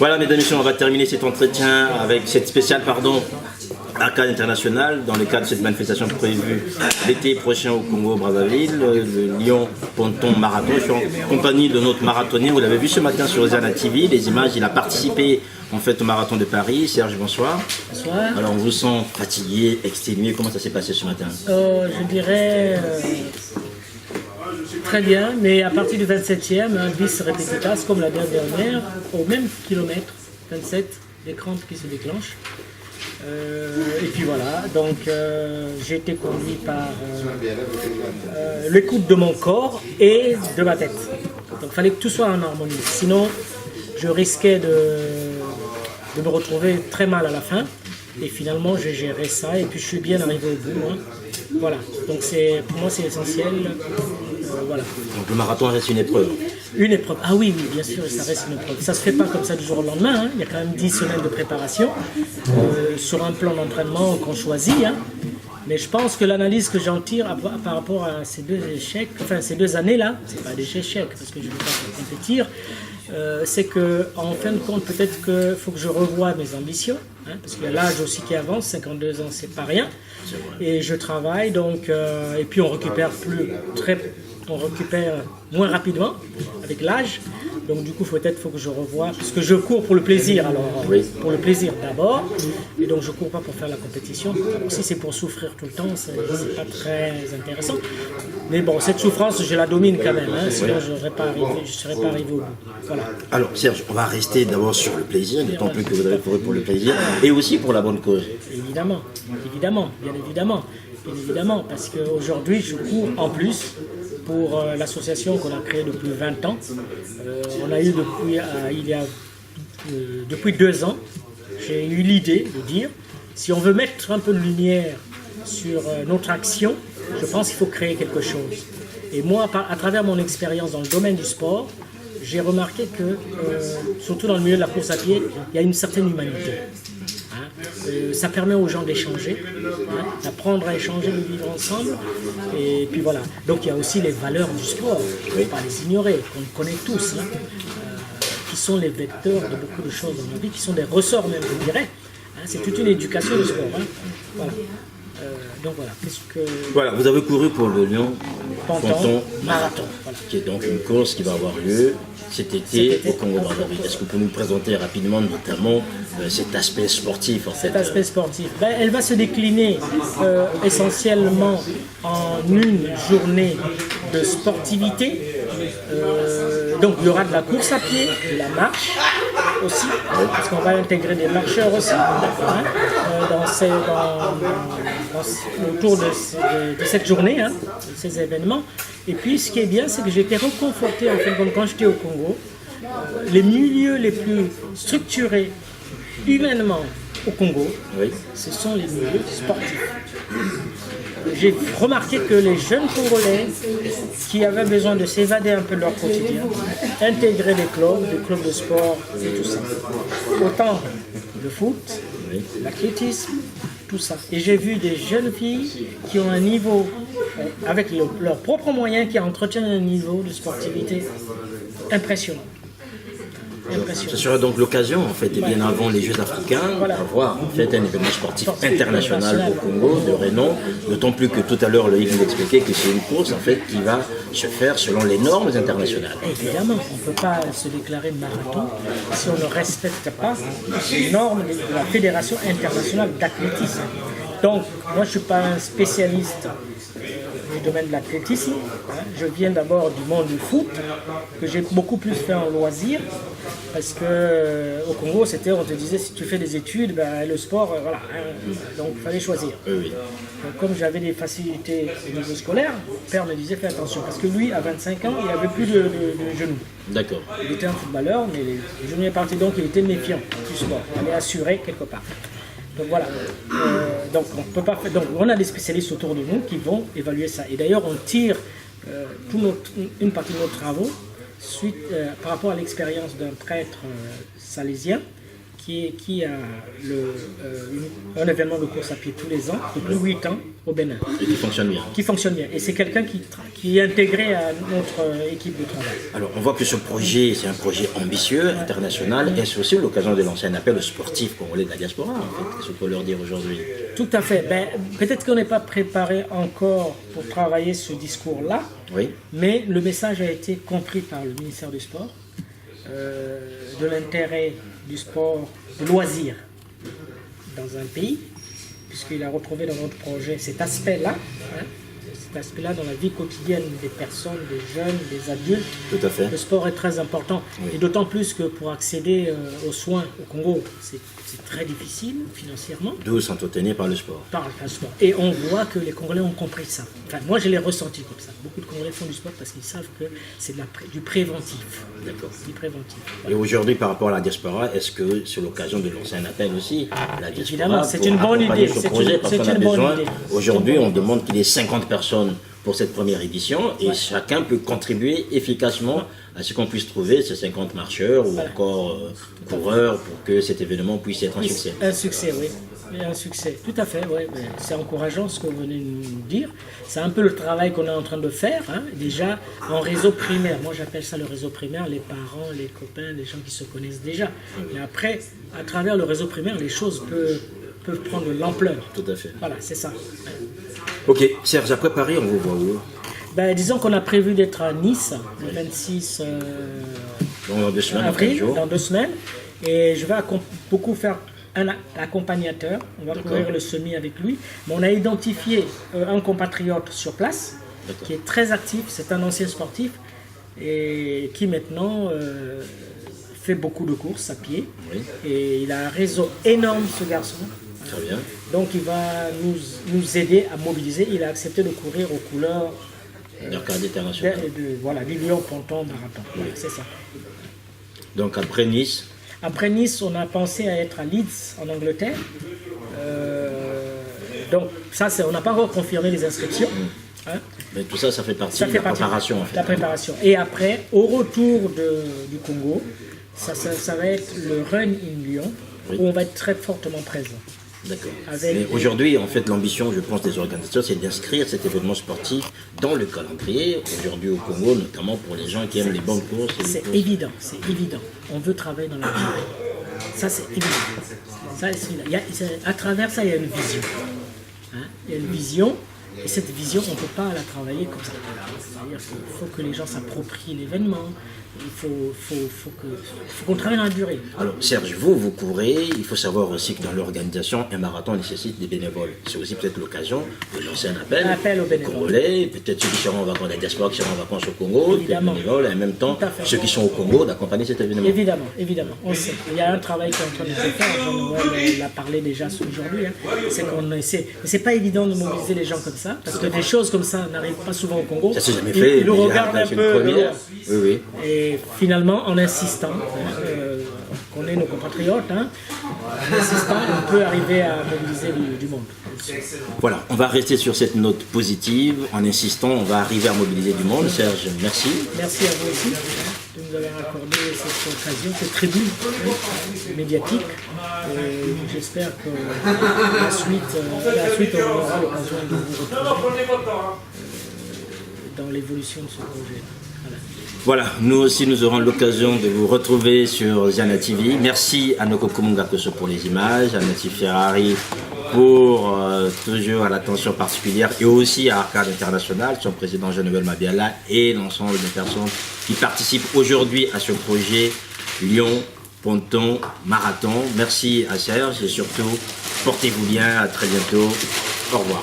Voilà, mesdames et messieurs, on va terminer cet entretien avec cette spéciale, Arcade International, dans le cadre de cette manifestation prévue l'été prochain au Congo-Brazzaville, le Lyon-Ponton Marathon. Je suis en compagnie de notre marathonien, vous l'avez vu ce matin sur Zana TV, les images, il a participé en fait au marathon de Paris. Serge, bonsoir. Bonsoir. Alors on vous sent fatigué, exténué, comment ça s'est passé ce matin? Je dirais très bien, mais à partir du 27e, un bis répétitas comme la dernière, au même kilomètre, 27, les crampes qui se déclenchent. Et puis voilà, donc j'ai été conduit par l'écoute de mon corps et de ma tête. Donc il fallait que tout soit en harmonie, sinon je risquais de me retrouver très mal à la fin. Et finalement j'ai géré ça et puis je suis bien arrivé au bout. Hein. Voilà, donc pour moi c'est essentiel. Voilà. Donc le marathon reste une épreuve. Une épreuve, ah oui, bien sûr, ça reste une épreuve. Ça ne se fait pas comme ça du jour au lendemain, hein. Il y a quand même 10 semaines de préparation sur un plan d'entraînement qu'on choisit. Hein. Mais je pense que l'analyse que j'en tire par rapport à ces deux échecs, enfin ces 2 années-là, c'est pas des échecs parce que je ne vais pas compétir, c'est qu'en fin de compte, peut-être qu'il faut que je revoie mes ambitions, hein, parce qu'il y a l'âge aussi qui avance, 52 ans, c'est pas rien. Et je travaille, donc, et puis on récupère moins rapidement avec l'âge. Donc du coup, peut-être faut que je revoie, parce que je cours pour le plaisir, alors pour le plaisir d'abord, et donc je cours pas pour faire la compétition. Alors, si c'est pour souffrir tout le temps, c'est pas très intéressant. Mais bon, cette souffrance, je la domine quand même, hein, sinon je ne serais pas arrivé au bout. Voilà. Alors Serge, on va rester d'abord sur le plaisir, d'autant plus que vous avez couru pour le plaisir, et aussi pour la bonne cause. Évidemment, bien évidemment, parce qu'aujourd'hui je cours en plus pour l'association qu'on a créée depuis 20 ans. On a eu depuis 2 ans, j'ai eu l'idée de dire, si on veut mettre un peu de lumière sur notre action, je pense qu'il faut créer quelque chose. Et moi, à travers mon expérience dans le domaine du sport, j'ai remarqué que, surtout dans le milieu de la course à pied, il y a une certaine humanité. Ça permet aux gens d'échanger, hein, d'apprendre à échanger, de vivre ensemble. Et puis voilà. Donc il y a aussi les valeurs du sport, il ne faut pas les ignorer, qu'on connaît tous, hein, qui sont les vecteurs de beaucoup de choses dans nos vies, qui sont des ressorts même, je dirais. Hein, c'est toute une éducation du sport. Hein. Voilà. Donc voilà. Voilà, vous avez couru pour le Lyon-Ponton Marathon, voilà. Qui est donc une course qui va avoir lieu cet été au Congo-Brazzaville. Est-ce que vous pouvez nous présenter rapidement, notamment, cet aspect sportif Cet aspect sportif. Elle va se décliner essentiellement en une journée de sportivité. Donc il y aura de la course à pied, de la marche aussi, parce qu'on va intégrer des marcheurs aussi autour de cette journée, hein, de ces événements. Et puis ce qui est bien, c'est que j'ai été reconforté en fait, quand j'étais au Congo. Les milieux les plus structurés humainement au Congo, ce sont les milieux sportifs. J'ai remarqué que les jeunes Congolais qui avaient besoin de s'évader un peu de leur quotidien, intégraient des clubs de sport et tout ça. Autant le foot, l'athlétisme, tout ça. Et j'ai vu des jeunes filles qui ont un niveau, avec leurs propres moyens, qui entretiennent un niveau de sportivité impressionnant. Ce sera donc l'occasion, en fait, et bien avant les Jeux africains, d'avoir en fait un événement sportif international au Congo de renom, d'autant plus que tout à l'heure Loïc nous expliquait que c'est une course en fait qui va se faire selon les normes internationales. Évidemment, on ne peut pas se déclarer marathon si on ne respecte pas les normes de la Fédération internationale d'athlétisme. Donc, moi je ne suis pas un spécialiste du domaine de l'athlétisme, hein. Je viens d'abord du monde du foot, que j'ai beaucoup plus fait en loisir, parce que au Congo, on te disait, si tu fais des études, le sport, voilà, hein, donc il fallait choisir. Donc, comme j'avais des facilités au niveau scolaire, mon père me disait, fais attention, parce que lui, à 25 ans, il n'avait plus de genoux. D'accord. Il était un footballeur, mais les genoux étaient partis, donc il était méfiant du sport, il fallait assurer quelque part. Donc voilà, donc on peut pas faire. Donc on a des spécialistes autour de nous qui vont évaluer ça. Et d'ailleurs on tire une partie de nos travaux par rapport à l'expérience d'un prêtre salésien qui a un événement de course à pied tous les ans, depuis 8 ans au Bénin. Et qui fonctionne bien. Qui fonctionne bien. Et c'est quelqu'un qui est intégré à notre équipe de travail. Alors, on voit que ce projet, c'est un projet ambitieux, international. Est-ce aussi l'occasion de lancer un appel aux sportifs congolais de la diaspora, en fait? Qu'est-ce qu'on peut leur dire aujourd'hui? Tout à fait. Peut-être qu'on n'est pas préparé encore pour travailler ce discours-là, Oui. mais le message a été compris par le ministère du Sport, de l'intérêt du sport de loisir dans un pays, puisqu'il a retrouvé dans notre projet cet aspect-là, cet aspect-là dans la vie quotidienne des personnes, des jeunes, des adultes. Tout à fait. Le sport est très important, et d'autant plus que pour accéder aux soins au Congo, c'est très difficile financièrement. D'où s'entretenir par le sport. Par le sport. Et on voit que les Congolais ont compris ça. Enfin, moi, je l'ai ressenti comme ça. Beaucoup de Congolais font du sport parce qu'ils savent que c'est du préventif. D'accord. Du préventif. Et aujourd'hui, par rapport à la diaspora, est-ce que c'est l'occasion de lancer un appel aussi à la diaspora? Évidemment, c'est pour une bonne accompagner idée. ce C'est projet, une- parce c'est qu'on a une bonne besoin. idée. Aujourd'hui, on demande qu'il y ait 50 personnes pour cette première édition et chacun peut contribuer efficacement à ce qu'on puisse trouver ces 50 marcheurs ou encore coureurs pour que cet événement puisse être un succès. Un succès, oui. Et un succès, tout à fait, oui. C'est encourageant ce que vous venez de nous dire. C'est un peu le travail qu'on est en train de faire, déjà en réseau primaire. Moi, j'appelle ça le réseau primaire, les parents, les copains, les gens qui se connaissent déjà. Mais après, à travers le réseau primaire, les choses peuvent prendre de l'ampleur. Tout à fait. Voilà, c'est ça. Ok, Serge, après Paris, on vous voit où? Disons qu'on a prévu d'être à Nice le 26 Dans 2 semaines, après avril, jour. dans 2 semaines. Et je vais beaucoup faire un accompagnateur. On va courir le semi avec lui. Mais on a identifié un compatriote sur place qui est très actif. C'est un ancien sportif et qui maintenant fait beaucoup de courses à pied. Oui. Et il a un réseau énorme, ce garçon. Très bien. Donc il va nous aider à mobiliser. Il a accepté de courir aux couleurs D'Arcade international. du Lyon-Ponton Marathon. Voilà, c'est ça. Donc après Nice, Après Nice, on a pensé à être à Leeds, en Angleterre. Donc ça, on n'a pas encore confirmé les inscriptions. mais tout ça, ça fait partie Ça de fait la partie préparation en fait. de la préparation. Et après, au retour du Congo, ça va être le Run in Lyon, où on va être très fortement présent. D'accord. Avec- Mais aujourd'hui, en fait, l'ambition, je pense, des organisateurs, c'est d'inscrire cet événement sportif dans le calendrier, aujourd'hui au Congo, notamment pour les gens qui aiment les bonnes courses. Et les C'est courses. évident, c'est évident. On veut travailler dans la durée. Ça, c'est évident. Ça, c'est évident. À travers ça, il y a une vision. Il y a une vision, et cette vision, on ne peut pas la travailler comme ça. C'est-à-dire qu'il faut que les gens s'approprient l'événement. Il faut qu'on travaille dans la durée. Alors, Serge, vous courez, il faut savoir aussi que dans l'organisation, un marathon nécessite des bénévoles. C'est aussi peut-être l'occasion de lancer un appel, Un appel aux bénévoles. Congolais, peut-être ceux qui seront en vacances, la diaspora qui seront en vacances au Congo, des Évidemment. bénévoles, et en même temps, Tout à fait. ceux qui sont au Congo, d'accompagner cet événement. Évidemment, évidemment. On sait. Il y a un travail qui est en train de se faire. Jean-Noël l'a parlé déjà aujourd'hui. C'est qu'on essaie. Mais c'est pas évident de mobiliser les gens comme ça, parce que des choses comme ça n'arrivent pas souvent au Congo. Ça s'est jamais fait. Ils nous déjà, regardent un c'est une peu. première. Oui, oui. Et finalement, en insistant, qu'on est nos compatriotes, en insistant, on peut arriver à mobiliser du monde. Voilà, on va rester sur cette note positive. En insistant, on va arriver à mobiliser du monde. Serge, merci. Merci à vous aussi de nous avoir accordé cette occasion, cette tribune médiatique. Et j'espère que la suite on aura l'occasion de vous retrouver dans l'évolution de ce projet. Voilà, nous aussi nous aurons l'occasion de vous retrouver sur Ziana TV. Merci à Noko Komungakoso pour les images, à Natif Ferrari pour toujours à l'attention particulière et aussi à Arcade International, son président Jean-Noël Mabiala et l'ensemble des personnes qui participent aujourd'hui à ce projet Lyon-Ponton Marathon. Merci à Serge et surtout portez-vous bien, à très bientôt. Au revoir.